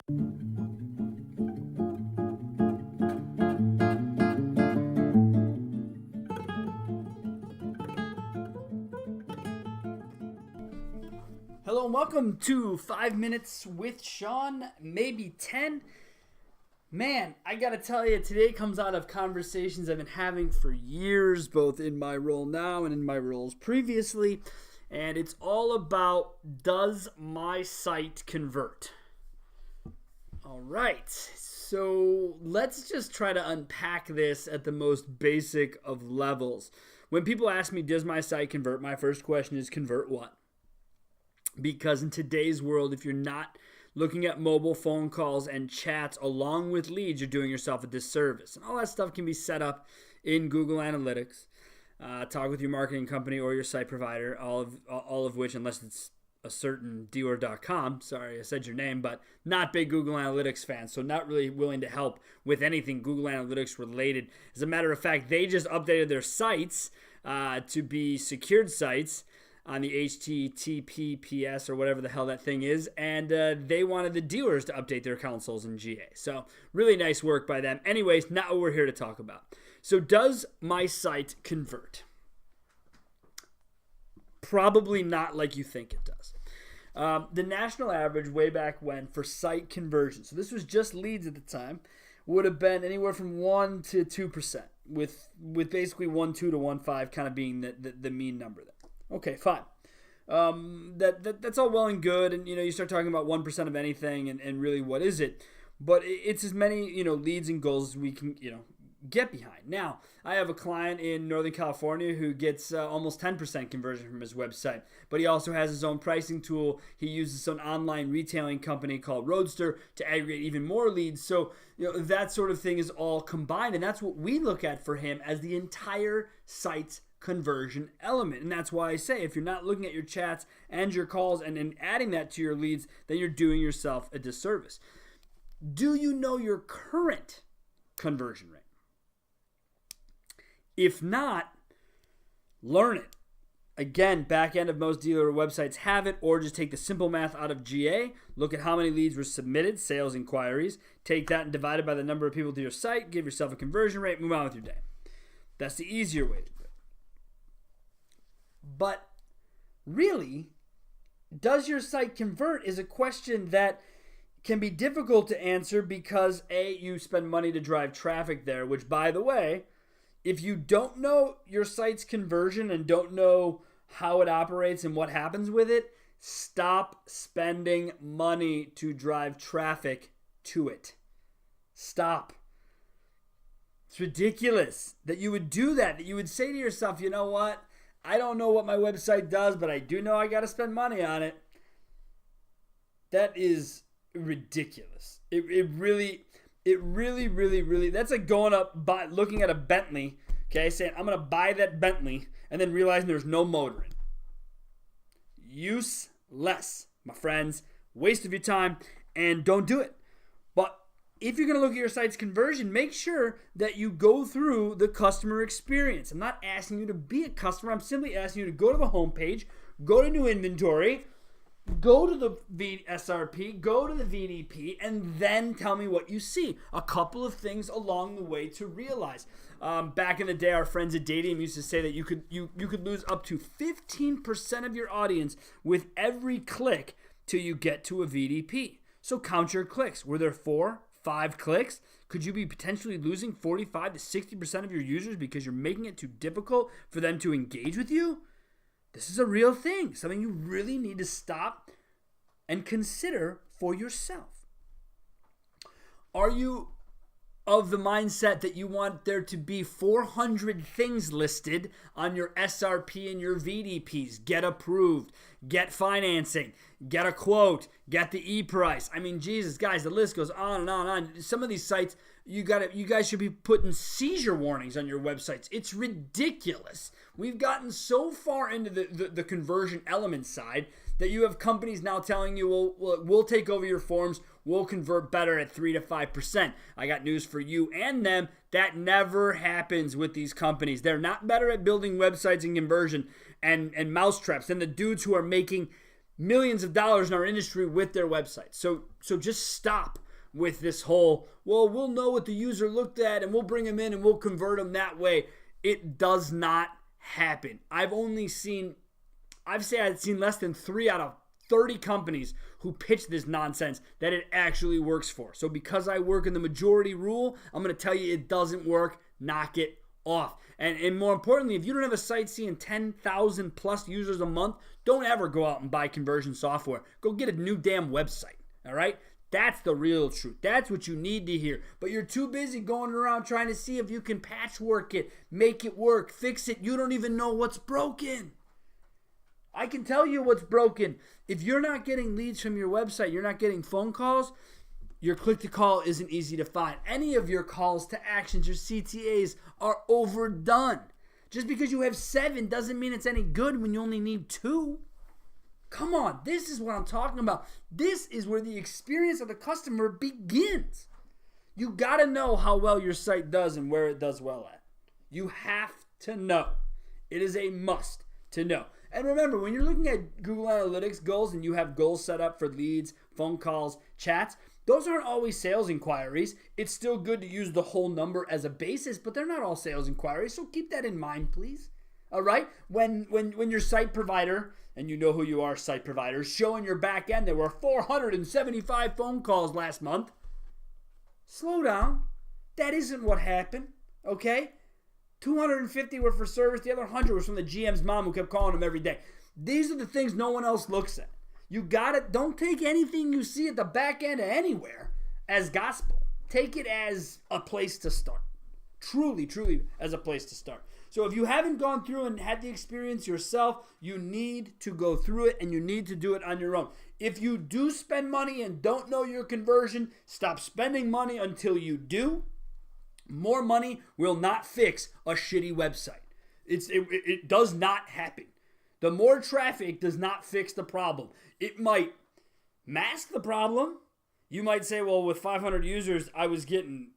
Hello and welcome to 5 Minutes with Sean, maybe 10. Man, I gotta tell you, today comes out of conversations I've been having for years, both in my role now and in my roles previously. And it's all about, does my site convert? All right, so let's just try to unpack this at the most basic of levels. When people ask me, does my site convert? My first question is, convert what? Because in today's world, if you're not looking at mobile phone calls and chats along with leads, you're doing yourself a disservice. And all that stuff can be set up in Google Analytics. Talk with your marketing company or your site provider, all of which, unless it's a certain dealer.com, sorry I said your name, but not big Google Analytics fans, so not really willing to help with anything Google Analytics related. As a matter of fact, they just updated their sites to be secured sites on the HTTPS or whatever the hell that thing is, and they wanted the dealers to update their consoles in GA. So really nice work by them. Anyways, not what we're here to talk about. So does my site convert? Probably not like you think it does. The national average way back when for site conversion, so this was just leads at the time, would have been anywhere from 1 to 2%, with basically 1.2 to 1.5 kind of being the mean number there. Okay, fine. That's all well and good, and you start talking about 1% of anything, and really, what is it? But it's as many leads and goals as we can get behind. Now, I have a client in Northern California who gets almost 10% conversion from his website, but he also has his own pricing tool. He uses some online retailing company called Roadster to aggregate even more leads. So that sort of thing is all combined, and that's what we look at for him as the entire site's conversion element. And that's why I say, if you're not looking at your chats and your calls and adding that to your leads, then you're doing yourself a disservice. Do you know your current conversion rate? If not, learn it. Again, back end of most dealer websites have it, or just take the simple math out of GA, look at how many leads were submitted, sales inquiries, take that and divide it by the number of people to your site, give yourself a conversion rate, move on with your day. That's the easier way to do it. But really, does your site convert is a question that can be difficult to answer because A, you spend money to drive traffic there, which, by the way, if you don't know your site's conversion and don't know how it operates and what happens with it, stop spending money to drive traffic to it. Stop. It's ridiculous that you would do that you would say to yourself, you know what? I don't know what my website does, but I do know I got to spend money on it. That is ridiculous. It really, that's like going up, looking at a Bentley, okay, saying, I'm going to buy that Bentley, and then realizing there's no motor in it. Useless, my friends. Waste of your time, and don't do it. But if you're going to look at your site's conversion, make sure that you go through the customer experience. I'm not asking you to be a customer. I'm simply asking you to go to the homepage, go to new inventory, go to the SRP, go to the VDP, and then tell me what you see. A couple of things along the way to realize. Back in the day, our friends at Dadium used to say that you could lose up to 15% of your audience with every click till you get to a VDP. So count your clicks. Were there 4, 5 clicks? Could you be potentially losing 45 to 60% of your users because you're making it too difficult for them to engage with you? This is a real thing, something you really need to stop and consider for yourself. Are you of the mindset that you want there to be 400 things listed on your SRP and your VDPs? Get approved, get financing, get a quote, get the e-price. I mean, Jesus, guys, the list goes on and on and on. Some of these sites, you guys should be putting seizure warnings on your websites. It's ridiculous. We've gotten so far into the conversion element side that you have companies now telling you, we'll take over your forms, we'll convert better at 3 to 5%. I got news for you and them. That never happens with these companies. They're not better at building websites and conversion and mousetraps than the dudes who are making millions of dollars in our industry with their website. So just stop with this whole, well, we'll know what the user looked at and we'll bring them in and we'll convert them that way. It does not happen. I've seen less than 3 out of 30 companies who pitch this nonsense that it actually works for. So because I work in the majority rule, I'm going to tell you it doesn't work. Knock it off. And more importantly, if you don't have a site seeing 10,000 plus users a month, don't ever go out and buy conversion software. Go get a new damn website. All right? That's the real truth. That's what you need to hear. But you're too busy going around trying to see if you can patchwork it, make it work, fix it. You don't even know what's broken. I can tell you what's broken. If you're not getting leads from your website, you're not getting phone calls, your click-to-call isn't easy to find. Any of your calls to actions, your CTAs, are overdone. Just because you have 7 doesn't mean it's any good when you only need 2. Come on, this is what I'm talking about. This is where the experience of the customer begins. You got to know how well your site does and where it does well at. You have to know. It is a must to know. And remember, when you're looking at Google Analytics goals and you have goals set up for leads, phone calls, chats, those aren't always sales inquiries. It's still good to use the whole number as a basis, but they're not all sales inquiries, so keep that in mind, please. All right? When your site provider, and you know who you are, site providers, showing your back end there were 475 phone calls last month, slow down. That isn't what happened, okay? 250 were for service. The other 100 was from the GM's mom who kept calling him every day. These are the things no one else looks at. You got it. Don't take anything you see at the back end of anywhere as gospel. Take it as a place to start. Truly, truly as a place to start. So if you haven't gone through and had the experience yourself, you need to go through it and you need to do it on your own. If you do spend money and don't know your conversion, stop spending money until you do. More money will not fix a shitty website. It does not happen. The more traffic does not fix the problem. It might mask the problem. You might say, well, with 500 users, I was getting,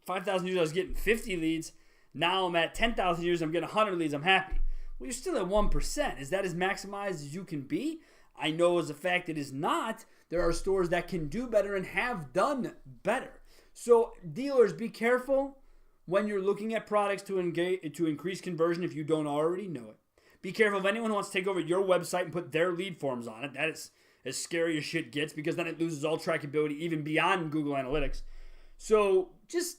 5,000 users, I was getting 50 leads. Now I'm at 10,000 users, I'm getting 100 leads, I'm happy. Well, you're still at 1%. Is that as maximized as you can be? I know as a fact it is not. There are stores that can do better and have done better. So dealers, be careful when you're looking at products to increase conversion if you don't already know it. Be careful if anyone wants to take over your website and put their lead forms on it. That is as scary as shit gets because then it loses all trackability even beyond Google Analytics. So just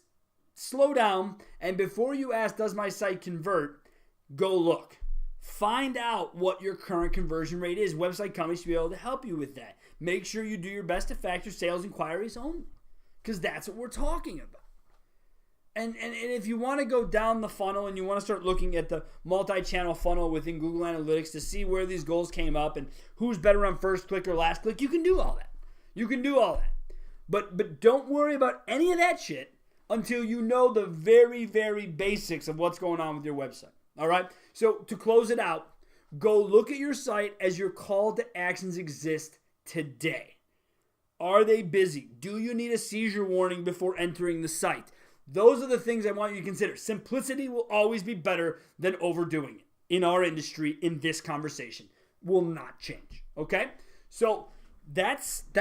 slow down, and before you ask, does my site convert, go look. Find out what your current conversion rate is. Website companies should be able to help you with that. Make sure you do your best to factor sales inquiries only because that's what we're talking about. And if you want to go down the funnel and you want to start looking at the multi-channel funnel within Google Analytics to see where these goals came up and who's better on first click or last click, you can do all that. You can do all that. But don't worry about any of that shit until you know the very, very basics of what's going on with your website. All right? So to close it out, go look at your site as your call to actions exist today. Are they busy? Do you need a seizure warning before entering the site? Those are the things I want you to consider. Simplicity will always be better than overdoing it in our industry, in this conversation. Will not change. Okay? So that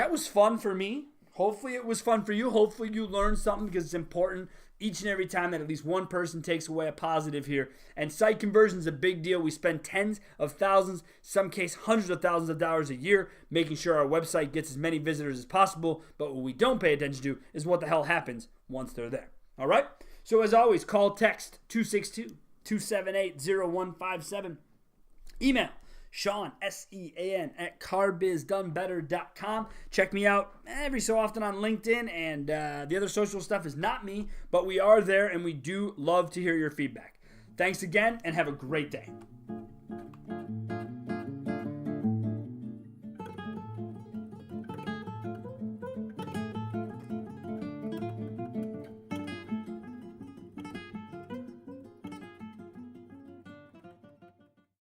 was fun for me. Hopefully it was fun for you. Hopefully you learned something because it's important each and every time that at least one person takes away a positive here. And site conversion is a big deal. We spend tens of thousands, some case hundreds of thousands of dollars a year making sure our website gets as many visitors as possible. But what we don't pay attention to is what the hell happens once they're there. All right? So as always, call, text 262-278-0157. Email Sean, S-E-A-N, at carbizdonebetter.com. Check me out every so often on LinkedIn, and the other social stuff is not me, but we are there, and we do love to hear your feedback. Thanks again, and have a great day.